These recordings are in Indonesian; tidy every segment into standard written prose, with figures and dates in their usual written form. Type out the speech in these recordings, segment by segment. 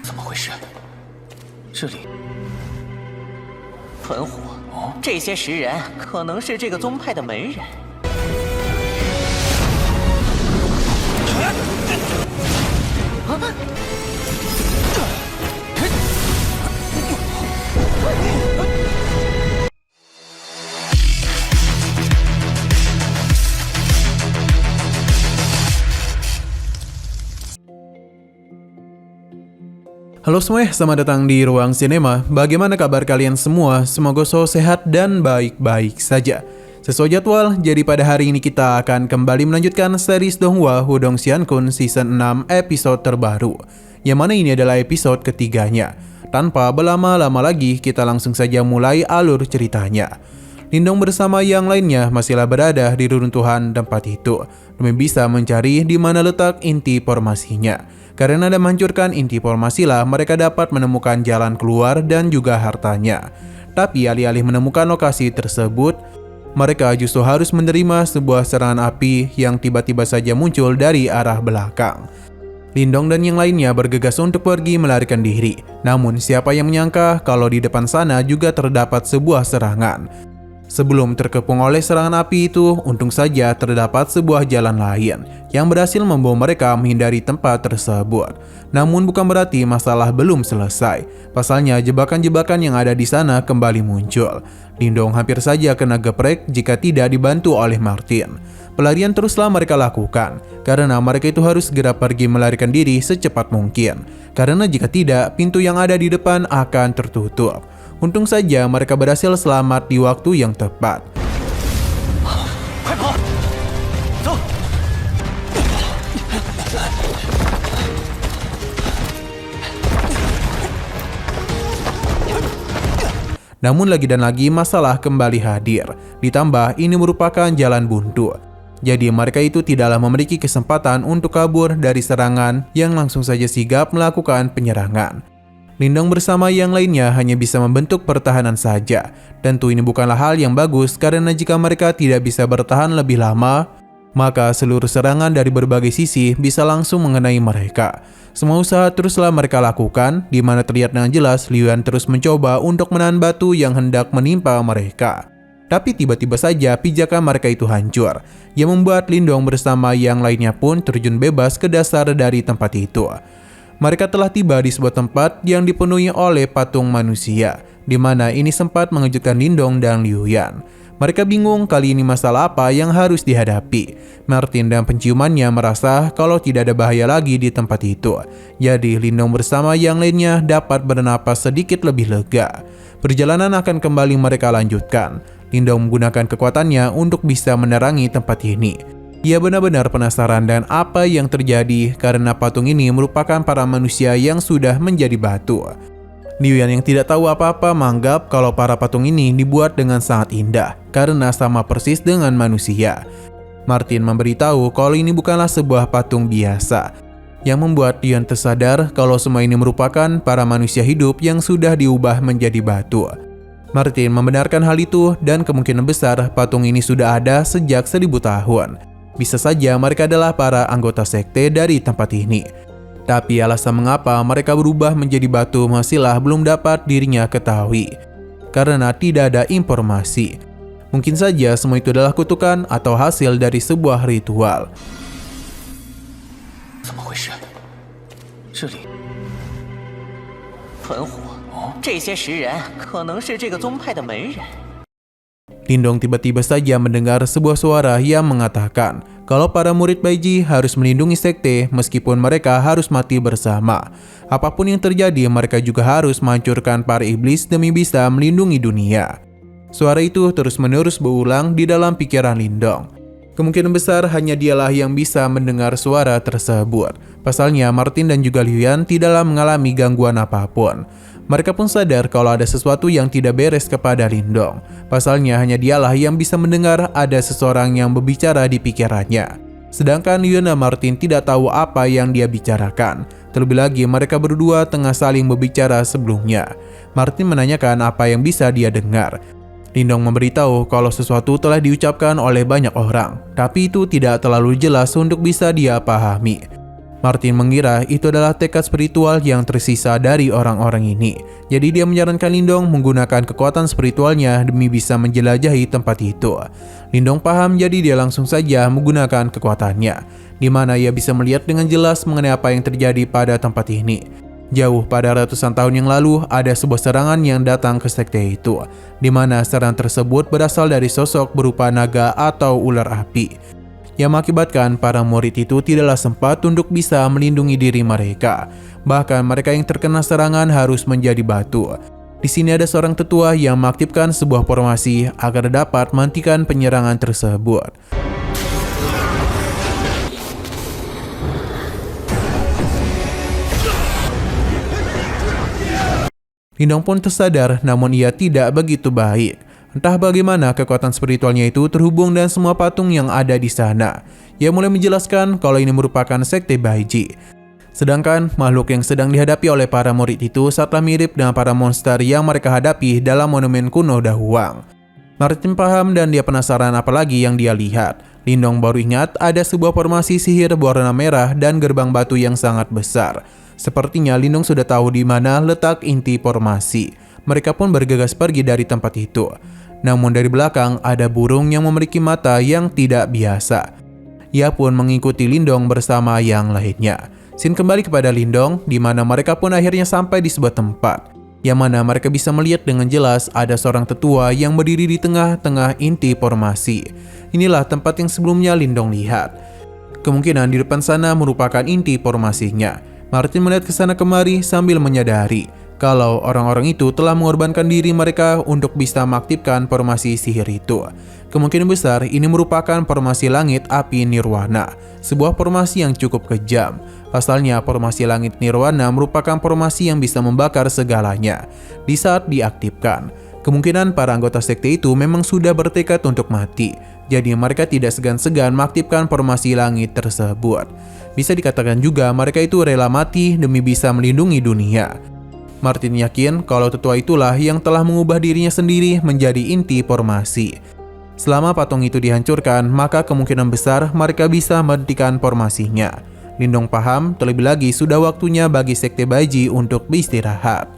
怎么回事？这里屯虎，这些食人可能是这个宗派的门人。Halo semuanya, selamat datang di Ruang Sinema. Bagaimana kabar kalian semua? Semoga selalu sehat dan baik-baik saja. Sesuai jadwal, jadi pada hari ini kita akan kembali melanjutkan series Donghua Hudong Xiankun Season 6 episode terbaru, yang mana ini adalah episode ketiganya. Tanpa berlama-lama lagi, kita langsung saja mulai alur ceritanya. Lindong bersama yang lainnya masihlah berada di reruntuhan tempat itu demi bisa mencari di mana letak inti formasinya. Karena dengan menghancurkan inti formasilah mereka dapat menemukan jalan keluar dan juga hartanya. Tapi alih-alih menemukan lokasi tersebut, mereka justru harus menerima sebuah serangan api yang tiba-tiba saja muncul dari arah belakang. Lindong dan yang lainnya bergegas untuk pergi melarikan diri. Namun siapa yang menyangka kalau di depan sana juga terdapat sebuah serangan. Sebelum terkepung oleh serangan api itu, untung saja terdapat sebuah jalan lain yang berhasil membawa mereka menghindari tempat tersebut. Namun bukan berarti masalah belum selesai. Pasalnya jebakan-jebakan yang ada di sana kembali muncul. Lindong hampir saja kena geprek jika tidak dibantu oleh Martin. Pelarian teruslah mereka lakukan, karena mereka itu harus segera pergi melarikan diri secepat mungkin. Karena jika tidak, pintu yang ada di depan akan tertutup. Untung saja mereka berhasil selamat di waktu yang tepat. Namun lagi dan lagi masalah kembali hadir. Ditambah ini merupakan jalan buntu. Jadi mereka itu tidaklah memiliki kesempatan untuk kabur dari serangan yang langsung saja sigap melakukan penyerangan. Lindong bersama yang lainnya hanya bisa membentuk pertahanan saja. Tentu ini bukanlah hal yang bagus karena jika mereka tidak bisa bertahan lebih lama, maka seluruh serangan dari berbagai sisi bisa langsung mengenai mereka. Semua usaha teruslah mereka lakukan, di mana terlihat dengan jelas Liu Yan terus mencoba untuk menahan batu yang hendak menimpa mereka. Tapi tiba-tiba saja pijakan mereka itu hancur, yang membuat Lindong bersama yang lainnya pun terjun bebas ke dasar dari tempat itu. Mereka telah tiba di sebuah tempat yang dipenuhi oleh patung manusia, di mana ini sempat mengejutkan Lindong dan Liu Yan. Mereka bingung kali ini masalah apa yang harus dihadapi. Martin dan penciumannya merasa kalau tidak ada bahaya lagi di tempat itu. Jadi Lindong bersama yang lainnya dapat bernapas sedikit lebih lega. Perjalanan akan kembali mereka lanjutkan. Lindong menggunakan kekuatannya untuk bisa menerangi tempat ini. Ia benar-benar penasaran dengan apa yang terjadi karena patung ini merupakan para manusia yang sudah menjadi batu. Liu Yan yang tidak tahu apa-apa menganggap kalau para patung ini dibuat dengan sangat indah karena sama persis dengan manusia. Martin memberitahu kalau ini bukanlah sebuah patung biasa, yang membuat Liu Yan tersadar kalau semua ini merupakan para manusia hidup yang sudah diubah menjadi batu. Martin membenarkan hal itu dan kemungkinan besar patung ini sudah ada sejak 1000 tahun. Bisa saja mereka adalah para anggota sekte dari tempat ini. Tapi alasan mengapa mereka berubah menjadi batu masihlah belum dapat dirinya ketahui. Karena tidak ada informasi. Mungkin saja semua itu adalah kutukan atau hasil dari sebuah ritual. 怎么回事？这里屯虎，这些食人可能是这个宗派的门人。 Lindong tiba-tiba saja mendengar sebuah suara yang mengatakan kalau para murid Baiji harus melindungi sekte meskipun mereka harus mati bersama. Apapun yang terjadi, mereka juga harus menghancurkan para iblis demi bisa melindungi dunia. Suara itu terus-menerus berulang di dalam pikiran Lindong. Kemungkinan besar hanya dialah yang bisa mendengar suara tersebut. Pasalnya Martin dan juga Liu Yan tidaklah mengalami gangguan apapun. Mereka pun sadar kalau ada sesuatu yang tidak beres kepada Lindong. Pasalnya hanya dialah yang bisa mendengar ada seseorang yang berbicara di pikirannya. Sedangkan Liu Yan dan Martin tidak tahu apa yang dia bicarakan. Terlebih lagi mereka berdua tengah saling berbicara sebelumnya. Martin menanyakan apa yang bisa dia dengar. Lindong memberitahu kalau sesuatu telah diucapkan oleh banyak orang, tapi itu tidak terlalu jelas untuk bisa dia pahami. Martin mengira itu adalah tekad spiritual yang tersisa dari orang-orang ini. Jadi dia menyarankan Lindong menggunakan kekuatan spiritualnya demi bisa menjelajahi tempat itu. Lindong paham, jadi dia langsung saja menggunakan kekuatannya, di mana ia bisa melihat dengan jelas mengenai apa yang terjadi pada tempat ini. Jauh pada ratusan tahun yang lalu, ada sebuah serangan yang datang ke sekte itu, di mana serangan tersebut berasal dari sosok berupa naga atau ular api, yang mengakibatkan para murid itu tidaklah sempat untuk bisa melindungi diri mereka. Bahkan mereka yang terkena serangan harus menjadi batu. Di sini ada seorang tetua yang mengaktifkan sebuah formasi agar dapat menghentikan penyerangan tersebut. Lindong pun tersadar, namun ia tidak begitu baik. Entah bagaimana kekuatan spiritualnya itu terhubung dengan semua patung yang ada di sana. Ia mulai menjelaskan kalau ini merupakan sekte Baiji. Sedangkan makhluk yang sedang dihadapi oleh para murid itu sangatlah mirip dengan para monster yang mereka hadapi dalam monumen kuno Dahuang. Martin paham dan dia penasaran apalagi yang dia lihat. Lindong baru ingat ada sebuah formasi sihir berwarna merah dan gerbang batu yang sangat besar. Sepertinya Lindong sudah tahu di mana letak inti formasi. Mereka pun bergegas pergi dari tempat itu. Namun dari belakang ada burung yang memiliki mata yang tidak biasa. Ia pun mengikuti Lindong bersama yang lainnya. Scene kembali kepada Lindong, di mana mereka pun akhirnya sampai di sebuah tempat, yang mana mereka bisa melihat dengan jelas ada seorang tetua yang berdiri di tengah-tengah inti formasi. Inilah tempat yang sebelumnya Lindong lihat. Kemungkinan di depan sana merupakan inti formasinya. Martin melihat ke sana kemari sambil menyadari kalau orang-orang itu telah mengorbankan diri mereka untuk bisa mengaktifkan formasi sihir itu. Kemungkinan besar ini merupakan formasi langit api nirwana, sebuah formasi yang cukup kejam. Pasalnya formasi langit nirwana merupakan formasi yang bisa membakar segalanya di saat diaktifkan. Kemungkinan para anggota sekte itu memang sudah bertekad untuk mati, jadi mereka tidak segan-segan mengaktifkan formasi langit tersebut. Bisa dikatakan juga mereka itu rela mati demi bisa melindungi dunia. Martin yakin kalau tetua itulah yang telah mengubah dirinya sendiri menjadi inti formasi. Selama patung itu dihancurkan, maka kemungkinan besar mereka bisa menghentikan formasinya. Lindong paham, terlebih lagi sudah waktunya bagi sekte Baiji untuk beristirahat.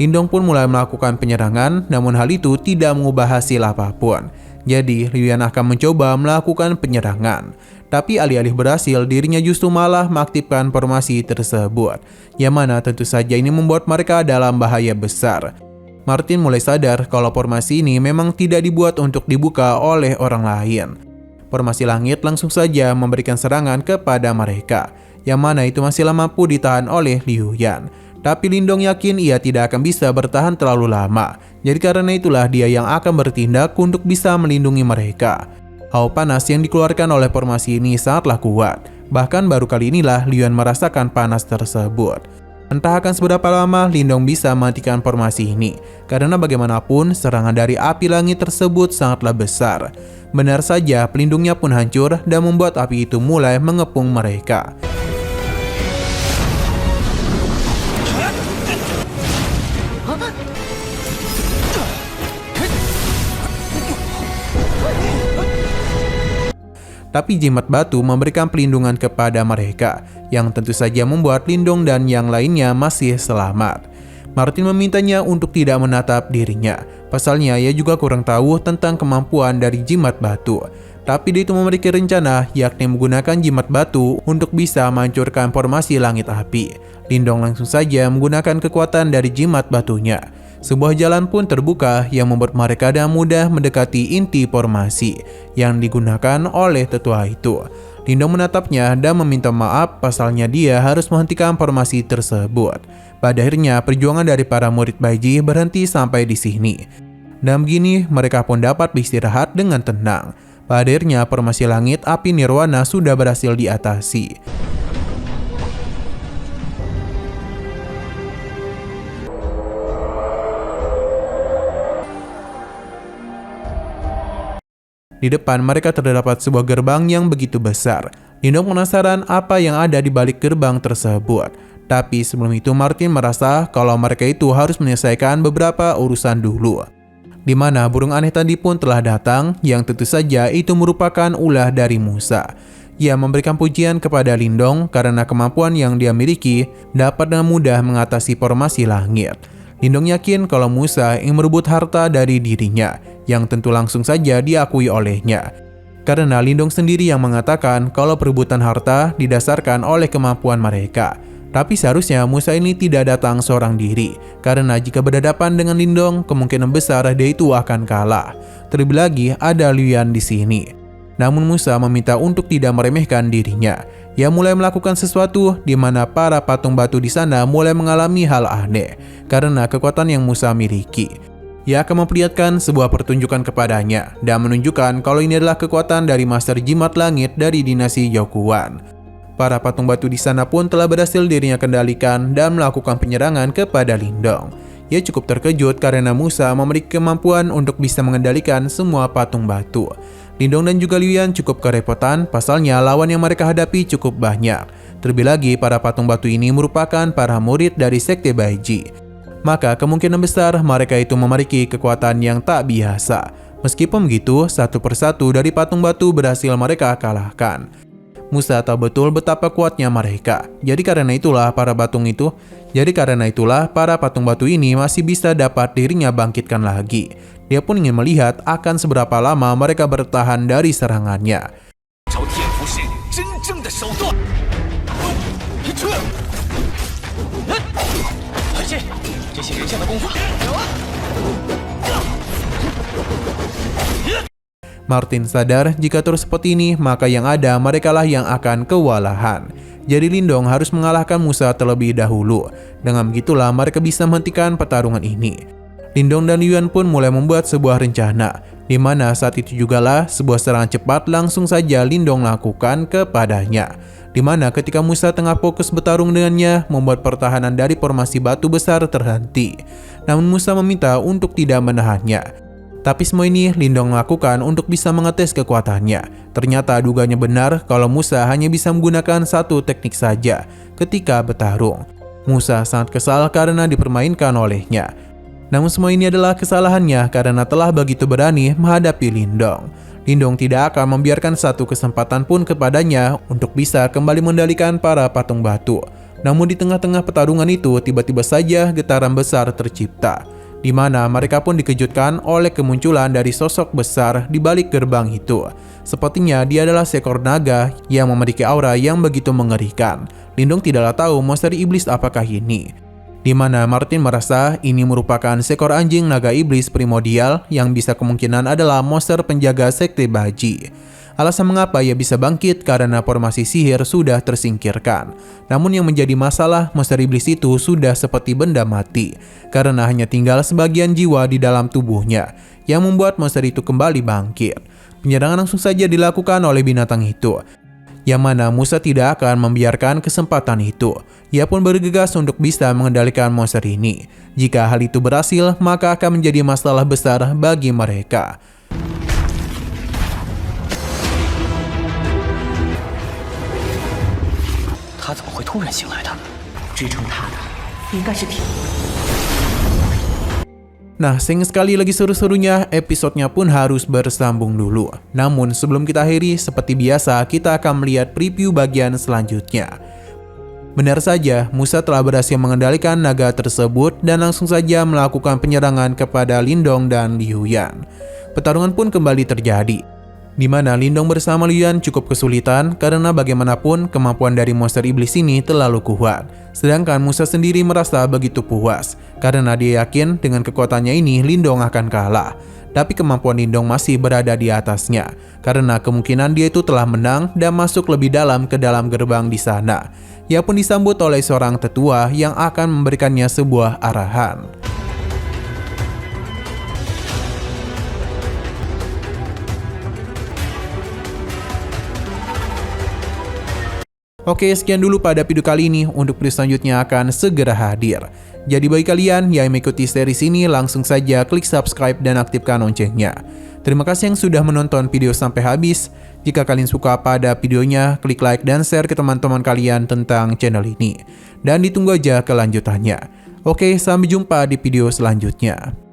Lindong pun mulai melakukan penyerangan, namun hal itu tidak mengubah hasil apapun. Jadi, Liu Yan akan mencoba melakukan penyerangan. Tapi alih-alih berhasil, dirinya justru malah mengaktifkan formasi tersebut, yang mana tentu saja ini membuat mereka dalam bahaya besar. Martin mulai sadar kalau formasi ini memang tidak dibuat untuk dibuka oleh orang lain. Formasi langit langsung saja memberikan serangan kepada mereka, yang mana itu masihlah mampu ditahan oleh Liu Yan. Tapi Lindong yakin ia tidak akan bisa bertahan terlalu lama. Jadi karena itulah dia yang akan bertindak untuk bisa melindungi mereka. Hawa panas yang dikeluarkan oleh formasi ini sangatlah kuat. Bahkan baru kali inilah Liu Yan merasakan panas tersebut. Entah akan seberapa lama Lindong bisa menghentikan formasi ini. Karena bagaimanapun serangan dari api langit tersebut sangatlah besar. Benar saja pelindungnya pun hancur dan membuat api itu mulai mengepung mereka. Tapi jimat batu memberikan pelindungan kepada mereka, yang tentu saja membuat Lindong dan yang lainnya masih selamat. Martin memintanya untuk tidak menatap dirinya, pasalnya ia juga kurang tahu tentang kemampuan dari jimat batu. Tapi dia itu memiliki rencana, yakni menggunakan jimat batu untuk bisa menghancurkan formasi langit api. Lindong langsung saja menggunakan kekuatan dari jimat batunya. Sebuah jalan pun terbuka yang membuat mereka dengan mudah mendekati inti formasi yang digunakan oleh tetua itu. Lindong menatapnya dan meminta maaf pasalnya dia harus menghentikan formasi tersebut. Pada akhirnya perjuangan dari para murid Baiji berhenti sampai di sini. Dan begini mereka pun dapat beristirahat dengan tenang. Pada akhirnya formasi langit api nirwana sudah berhasil diatasi. Di depan mereka terdapat sebuah gerbang yang begitu besar. Lindong penasaran apa yang ada di balik gerbang tersebut. Tapi sebelum itu Martin merasa kalau mereka itu harus menyelesaikan beberapa urusan dulu. Di mana burung aneh tadi pun telah datang, yang tentu saja itu merupakan ulah dari Musa. Ia memberikan pujian kepada Lindong karena kemampuan yang dia miliki dapat dengan mudah mengatasi formasi langit. Lindong yakin kalau Musa ingin merebut harta dari dirinya, yang tentu langsung saja diakui olehnya. Karena Lindong sendiri yang mengatakan kalau perebutan harta didasarkan oleh kemampuan mereka. Tapi seharusnya Musa ini tidak datang seorang diri, karena jika berhadapan dengan Lindong, kemungkinan besar dia itu akan kalah. Terlebih lagi ada Liu Yan di sini. Namun Musa meminta untuk tidak meremehkan dirinya. Ia mulai melakukan sesuatu di mana para patung batu di sana mulai mengalami hal aneh karena kekuatan yang Musa miliki. Ia akan memperlihatkan sebuah pertunjukan kepadanya dan menunjukkan kalau ini adalah kekuatan dari Master Jimat Langit dari dinasti Youguan. Para patung batu di sana pun telah berhasil dirinya kendalikan dan melakukan penyerangan kepada Lindong. Ia cukup terkejut karena Musa memiliki kemampuan untuk bisa mengendalikan semua patung batu. Lindong dan juga Liu Yan cukup kerepotan, pasalnya lawan yang mereka hadapi cukup banyak. Terlebih lagi, para patung batu ini merupakan para murid dari Sekte Baiji. Maka kemungkinan besar mereka itu memiliki kekuatan yang tak biasa. Meskipun begitu, satu persatu dari patung batu berhasil mereka kalahkan. Musa tahu betul betapa kuatnya mereka. Jadi karena itulah para patung batu ini masih bisa dapat dirinya bangkitkan lagi. Dia pun ingin melihat akan seberapa lama mereka bertahan dari serangannya. Martin sadar jika terus seperti ini, maka yang ada merekalah yang akan kewalahan. Jadi Lindong harus mengalahkan Musa terlebih dahulu. Dengan begitulah mereka bisa menghentikan pertarungan ini. Lindong dan Liu Yan pun mulai membuat sebuah rencana, di mana saat itu jugalah sebuah serangan cepat langsung saja Lindong lakukan kepadanya. Di mana ketika Musa tengah fokus bertarung dengannya, membuat pertahanan dari formasi batu besar terhenti. Namun Musa meminta untuk tidak menahannya. Tapi semua ini Lindong lakukan untuk bisa mengetes kekuatannya. Ternyata dugaannya benar kalau Musa hanya bisa menggunakan satu teknik saja ketika bertarung. Musa sangat kesal karena dipermainkan olehnya. Namun semua ini adalah kesalahannya karena telah begitu berani menghadapi Lindong. Lindong tidak akan membiarkan satu kesempatan pun kepadanya untuk bisa kembali mengendalikan para patung batu. Namun di tengah-tengah pertarungan itu tiba-tiba saja getaran besar tercipta, di mana mereka pun dikejutkan oleh kemunculan dari sosok besar di balik gerbang itu. Sepertinya dia adalah seekor naga yang memiliki aura yang begitu mengerikan. Lindong tidaklah tahu monster iblis apakah ini. Di mana Martin merasa ini merupakan seekor anjing naga iblis primordial yang bisa kemungkinan adalah monster penjaga Sekte Baiji. Alasan mengapa ia bisa bangkit karena formasi sihir sudah tersingkirkan. Namun yang menjadi masalah, monster iblis itu sudah seperti benda mati karena hanya tinggal sebagian jiwa di dalam tubuhnya yang membuat monster itu kembali bangkit. Penyerangan langsung saja dilakukan oleh binatang itu, yang mana Musa tidak akan membiarkan kesempatan itu. Ia pun bergegas untuk bisa mengendalikan monster ini. Jika hal itu berhasil, maka akan menjadi masalah besar bagi mereka. Nah, sayang sekali lagi seru-serunya, episodenya pun harus bersambung dulu. Namun sebelum kita akhiri, seperti biasa kita akan melihat preview bagian selanjutnya. Benar saja, Musa telah berhasil mengendalikan naga tersebut dan langsung saja melakukan penyerangan kepada Lindong dan Liu Yan. Pertarungan pun kembali terjadi, di mana Lindong bersama Liu Yan cukup kesulitan karena bagaimanapun kemampuan dari monster iblis ini terlalu kuat. Sedangkan Musa sendiri merasa begitu puas karena dia yakin dengan kekuatannya ini Lindong akan kalah. Tapi kemampuan Lindong masih berada di atasnya karena kemungkinan dia itu telah menang dan masuk lebih dalam ke dalam gerbang di sana. Ia pun disambut oleh seorang tetua yang akan memberikannya sebuah arahan. Oke, sekian dulu pada video kali ini. Untuk video selanjutnya akan segera hadir. Jadi bagi kalian yang mengikuti series ini, langsung saja klik subscribe dan aktifkan loncengnya. Terima kasih yang sudah menonton video sampai habis. Jika kalian suka pada videonya, klik like dan share ke teman-teman kalian tentang channel ini. Dan ditunggu aja kelanjutannya. Oke, sampai jumpa di video selanjutnya.